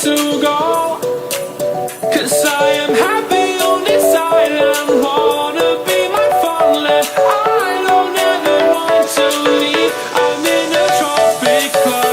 to go, 'cause I am happy on this island. Wanna be my farmland. I don't ever want to leave. I'm in a tropic club.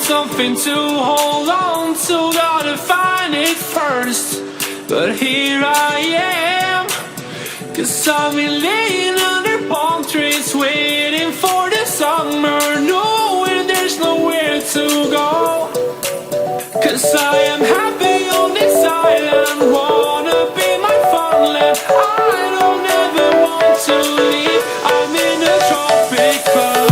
Something to hold on to, gotta find it first. But here I am, 'cause I've been laying under palm trees, waiting for the summer, knowing there's nowhere to go, 'cause I am happy on this island. Wanna be my farmland. I don't ever want to leave. I'm in a tropic club.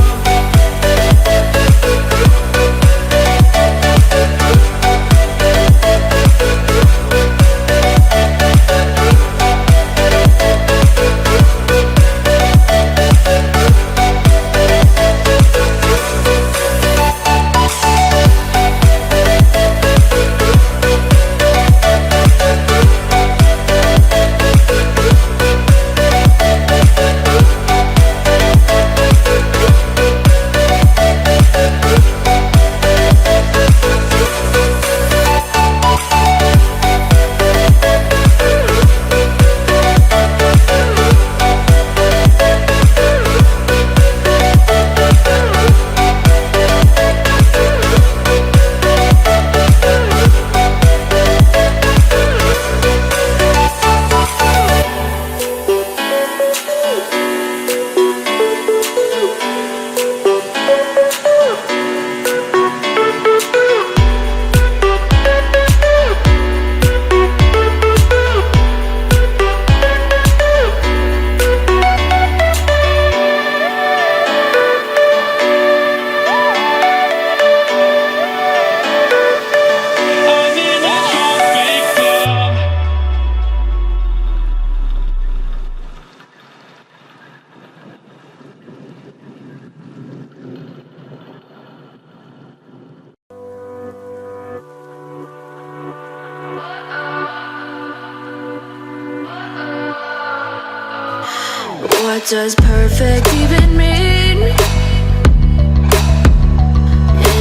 What does perfect even mean?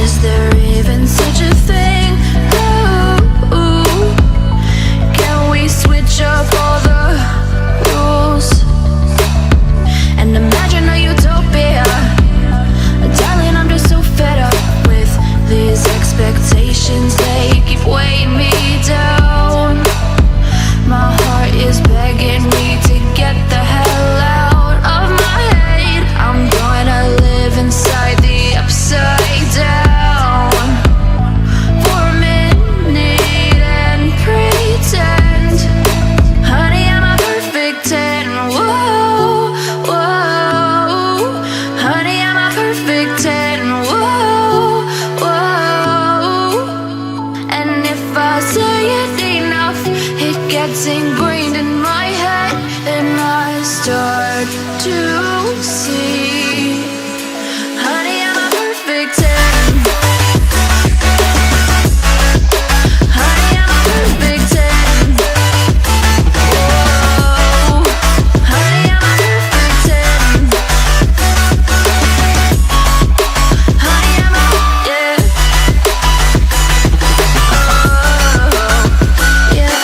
Is there even such a thing? Ooh, can we switch up all the rules and imagine a utopia? Darling, I'm just so fed up with these expectations. They keep weighing me down. My heart is begging me to get the hell out of my head. I'm gonna live inside the upside down for a minute and pretend, honey, I'm a perfect 10. Whoa, whoa, honey, I'm a perfect 10. Whoa, whoa, and if I say it enough, it gets ingrained in my head, and I start to see, honey, I'm a perfect 10. Honey, I'm a perfect 10. Whoa, honey, I'm a perfect 10. Honey, I'm a, yeah. Oh, yeah.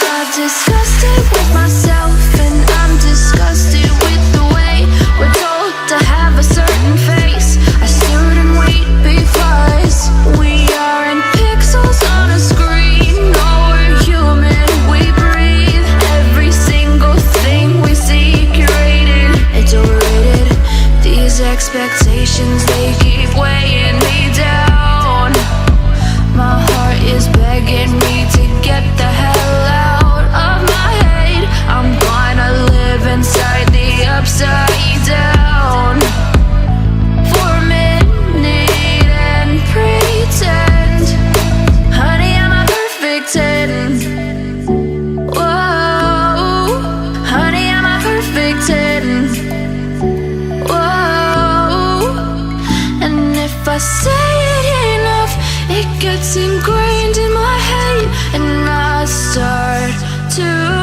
too.